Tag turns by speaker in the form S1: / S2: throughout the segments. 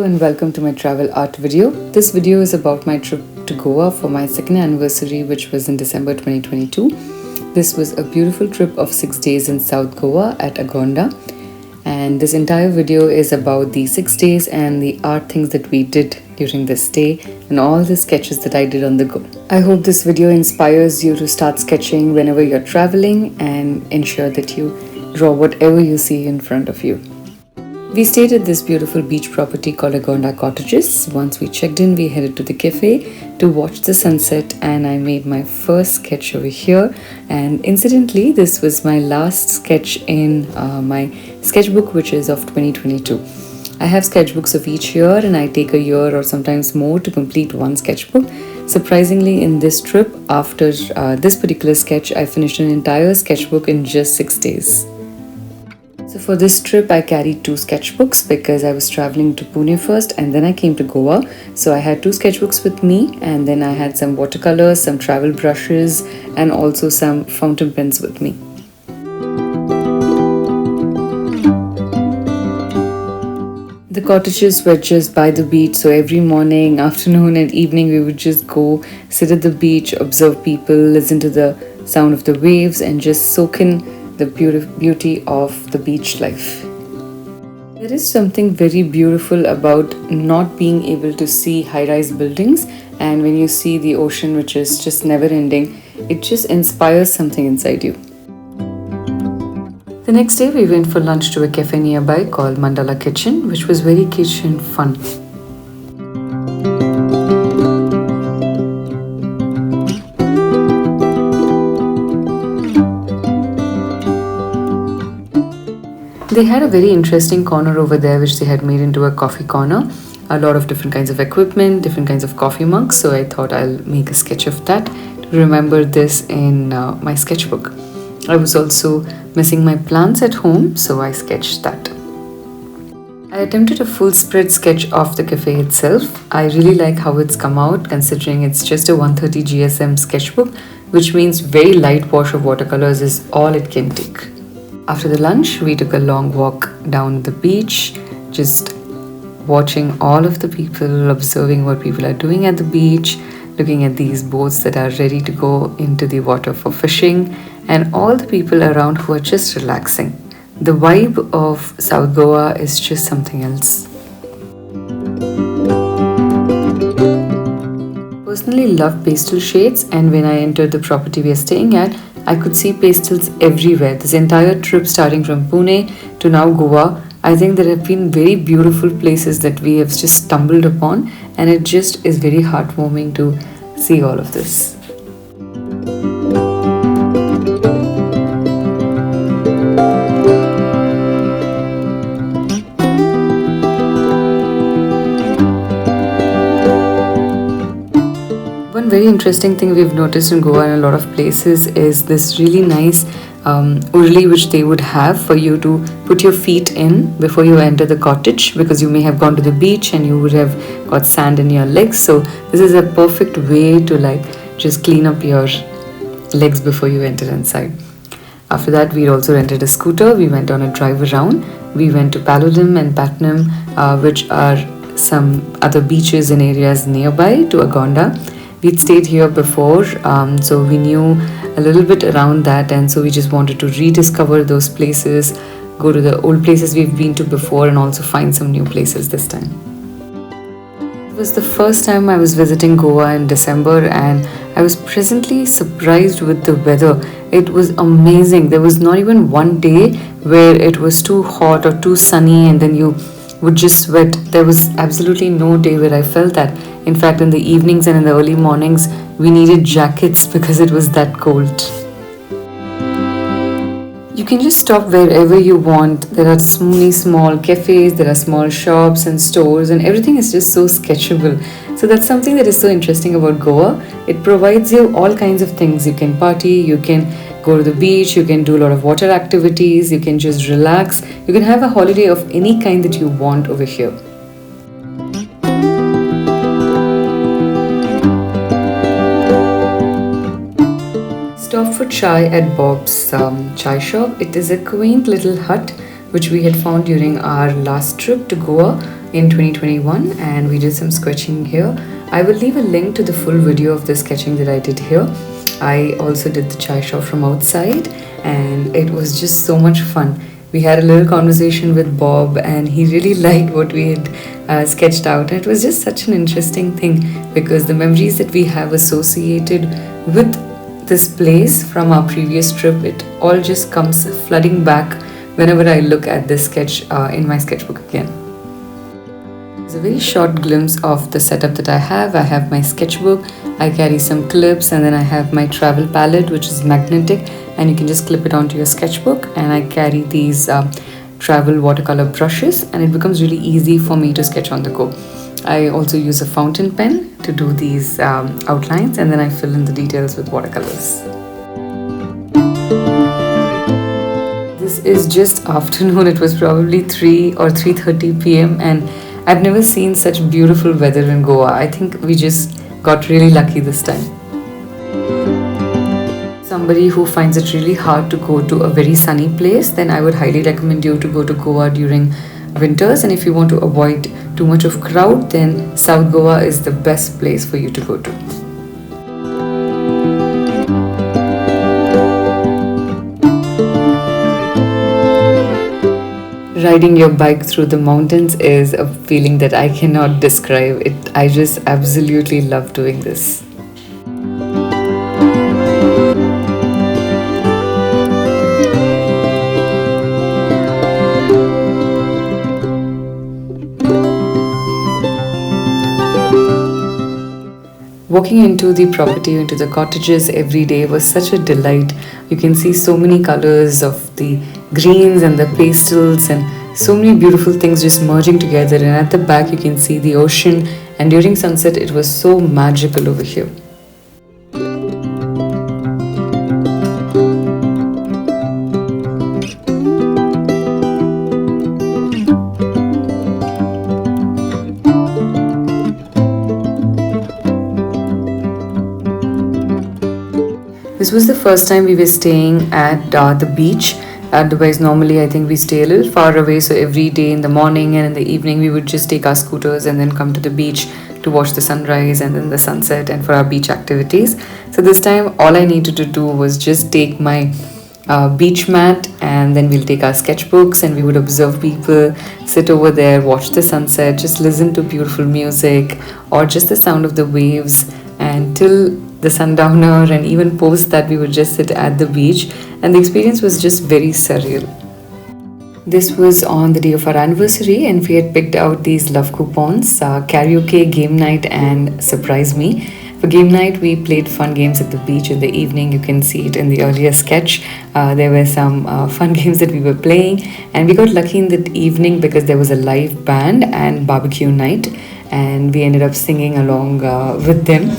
S1: Hello and welcome to my travel art video. This video is about my trip to Goa for my second anniversary, which was in December 2022. This was a beautiful trip of 6 days in South Goa at Agonda. And this entire video is about the 6 days and the art things that we did during this stay and all the sketches that I did on the go. I hope this video inspires you to start sketching whenever you're traveling and ensure that you draw whatever you see in front of you. We stayed at this beautiful beach property called Agonda Cottages. Once we checked in, we headed to the cafe to watch the sunset, and I made my first sketch over here. And incidentally, this was my last sketch in my sketchbook, which is of 2022. I have sketchbooks of each year, and I take a year or sometimes more to complete one sketchbook. Surprisingly, in this trip, after this particular sketch, I finished an entire sketchbook in just 6 days. So for this trip, I carried 2 sketchbooks because I was traveling to Pune first and then I came to Goa. So I had 2 sketchbooks with me, and then I had some watercolors, some travel brushes, and also some fountain pens with me. The cottages were just by the beach, so every morning, afternoon and evening we would just go sit at the beach, observe people, listen to the sound of the waves and just soak in the beauty of the beach life. There is something very beautiful about not being able to see high-rise buildings, and when you see the ocean, which is just never ending, it just inspires something inside you. The next day we went for lunch to a cafe nearby called Mandala Kitchen, which was very kitchen fun. They had a very interesting corner over there which they had made into a coffee corner. A lot of different kinds of equipment, different kinds of coffee mugs. So I thought I'll make a sketch of that to remember this in my sketchbook. I was also missing my plants at home, so I sketched that. I attempted a full spread sketch of the cafe itself. I really like how it's come out, considering it's just a 130 GSM sketchbook, which means very light wash of watercolors is all it can take. After the lunch, we took a long walk down the beach, just watching all of the people, observing what people are doing at the beach, looking at these boats that are ready to go into the water for fishing, and all the people around who are just relaxing. The vibe of South Goa is just something else. Personally love pastel shades, and when I entered the property we are staying at, I could see pastels everywhere. This entire trip, starting from Pune to now Goa, I think there have been very beautiful places that we have just stumbled upon, and it just is very heartwarming to see all of this. One very interesting thing we've noticed in Goa and a lot of places is this really nice urli which they would have for you to put your feet in before you enter the cottage, because you may have gone to the beach and you would have got sand in your legs. So this is a perfect way to just clean up your legs before you enter inside. After that, we also rented a scooter. We went on a drive around. We went to Palolem and Patnam, which are some other beaches and areas nearby to Agonda. We'd stayed here before, so we knew a little bit around that, and so we just wanted to rediscover those places, go to the old places we've been to before, and also find some new places this time. It was the first time I was visiting Goa in December, and I was pleasantly surprised with the weather. It was amazing. There was not even one day where it was too hot or too sunny and then you would just sweat. There was absolutely no day where I felt that. In fact, in the evenings and in the early mornings, we needed jackets because it was that cold. You can just stop wherever you want. There are many small cafes, there are small shops and stores, and everything is just so sketchable. So that's something that is so interesting about Goa. It provides you all kinds of things. You can party, you can go to the beach, you can do a lot of water activities, you can just relax. You can have a holiday of any kind that you want over here. Stopped for chai at Bob's chai shop. It is a quaint little hut which we had found during our last trip to Goa. in 2021, and we did some sketching here. I will leave a link to the full video of the sketching that I did here. I also did the chai shop from outside, and it was just so much fun. We had a little conversation with Bob, and he really liked what we had sketched out. And it was just such an interesting thing because the memories that we have associated with this place from our previous trip, it all just comes flooding back whenever I look at this sketch in my sketchbook again. It's a very short glimpse of the setup that I have. I have my sketchbook, I carry some clips, and then I have my travel palette, which is magnetic, and you can just clip it onto your sketchbook. And I carry these travel watercolor brushes, and it becomes really easy for me to sketch on the go. I also use a fountain pen to do these outlines, and then I fill in the details with watercolors. This is just afternoon. It was probably 3 or 3:30 p.m. and I've never seen such beautiful weather in Goa. I think we just got really lucky this time. Somebody who finds it really hard to go to a very sunny place, then I would highly recommend you to go to Goa during winters. And if you want to avoid too much of crowd, then South Goa is the best place for you to go to. Riding your bike through the mountains is a feeling that I cannot describe. I just absolutely love doing this. Walking into the property, into the cottages every day was such a delight. You can see so many colors of the greens and the pastels and so many beautiful things just merging together. And at the back you can see the ocean, and during sunset it was so magical over here. This was the first time we were staying at the beach. Otherwise, normally I think we stay a little far away. So every day in the morning and in the evening, we would just take our scooters and then come to the beach to watch the sunrise and then the sunset and for our beach activities. So this time, all I needed to do was just take my beach mat, and then we'll take our sketchbooks and we would observe people, sit over there, watch the sunset, just listen to beautiful music or just the sound of the waves, and till the sundowner, and even post that we would just sit at the beach, and the experience was just very surreal. This was on the day of our anniversary, and we had picked out these love coupons, karaoke, game night and surprise me. For game night, we played fun games at the beach in the evening. You can see it in the earlier sketch. There were some fun games that we were playing, and we got lucky in the evening because there was a live band and barbecue night, and we ended up singing along with them.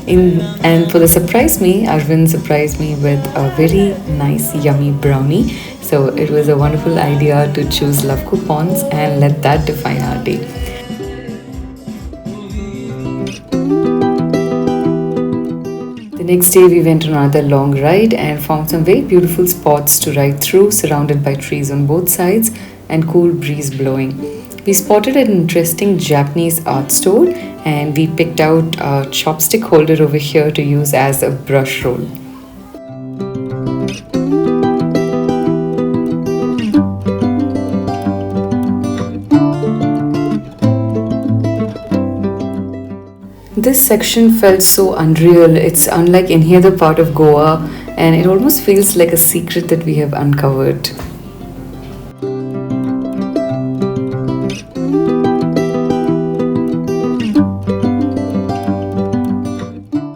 S1: And for the surprise me, Arvind surprised me with a very nice yummy brownie. So it was a wonderful idea to choose love coupons and let that define our day. The next day we went on another long ride and found some very beautiful spots to ride through, surrounded by trees on both sides and cool breeze blowing. We spotted an interesting Japanese art store, and we picked out a chopstick holder over here to use as a brush roll. This section felt so unreal. It's unlike any other part of Goa, and it almost feels like a secret that we have uncovered.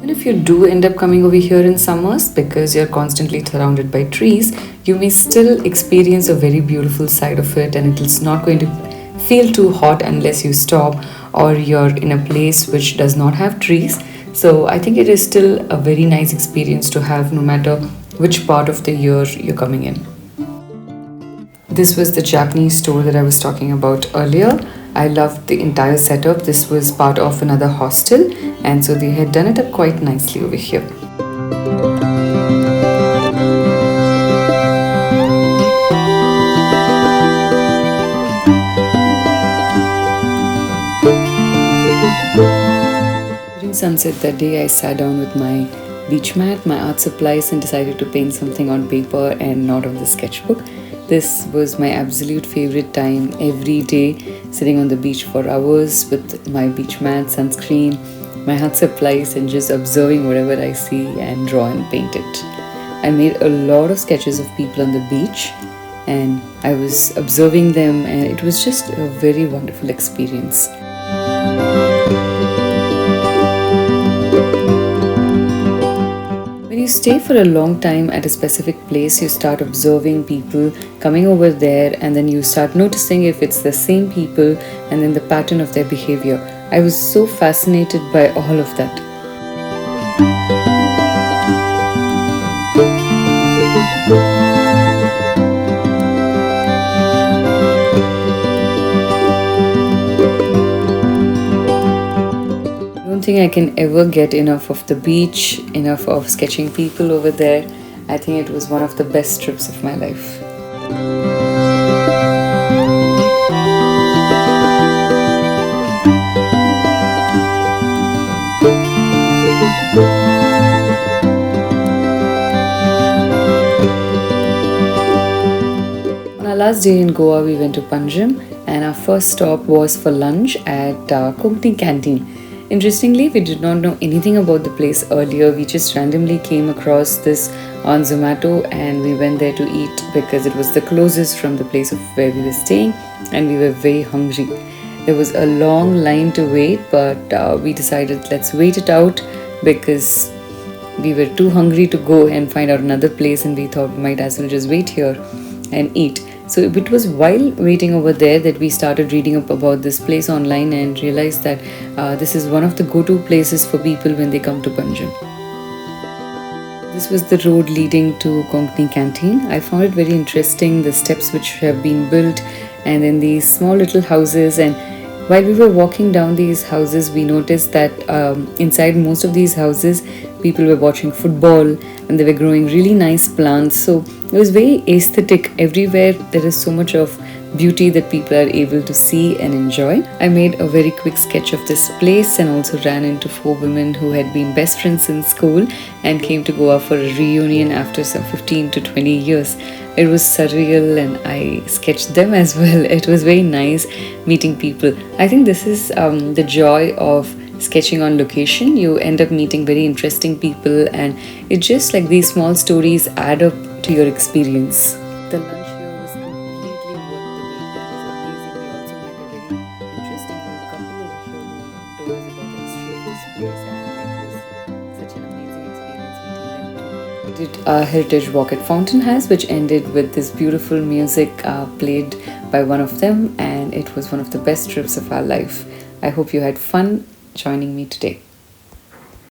S1: If you do end up coming over here in summers, because you're constantly surrounded by trees, you may still experience a very beautiful side of it, and it's not going to feel too hot unless you stop or you're in a place which does not have trees. So I think it is still a very nice experience to have no matter which part of the year you're coming in. This was the Japanese store that I was talking about earlier. I loved the entire setup. This was part of another hostel, and so they had done it up quite nicely over here. Around sunset that day, I sat down with my beach mat, my art supplies, and decided to paint something on paper and not on the sketchbook. This was my absolute favorite time every day, sitting on the beach for hours with my beach mat, sunscreen, my art supplies, and just observing whatever I see and draw and paint it. I made a lot of sketches of people on the beach and I was observing them, and it was just a very wonderful experience. When you stay for a long time at a specific place, you start observing people coming over there, and then you start noticing if it's the same people and then the pattern of their behavior. I was so fascinated by all of that. I don't think I can ever get enough of the beach, enough of sketching people over there. I think it was one of the best trips of my life. On our last day in Goa, we went to Panjim, and our first stop was for lunch at Konkani Canteen. Interestingly, we did not know anything about the place earlier. We just randomly came across this on Zomato and we went there to eat because it was the closest from the place of where we were staying, and we were very hungry. There was a long line to wait, but we decided let's wait it out because we were too hungry to go and find out another place, and we thought we might as well just wait here and eat. So it was while waiting over there that we started reading up about this place online and realized that this is one of the go-to places for people when they come to Panjim. This was the road leading to Konkani Canteen. I found it very interesting, the steps which have been built, and then these small little houses. And while we were walking down these houses, we noticed that inside most of these houses, people were watching football and they were growing really nice plants. So it was very aesthetic. Everywhere there is so much of beauty that people are able to see and enjoy. I made a very quick sketch of this place and also ran into 4 women who had been best friends in school and came to Goa for a reunion after some 15 to 20 years. It was surreal and I sketched them as well. It was very nice meeting people. I think this is the joy of sketching on location. You end up meeting very interesting people, and it's just like these small stories add up to your experience. The lunch here was completely worth the wait. It was amazing. We also met a very interesting old couple over here who told us about the history of this place, and it was such an amazing experience meeting them too. We did a heritage walk at Fountain House, which ended with this beautiful music played by one of them, and it was one of the best trips of our life. I hope you had fun joining me today.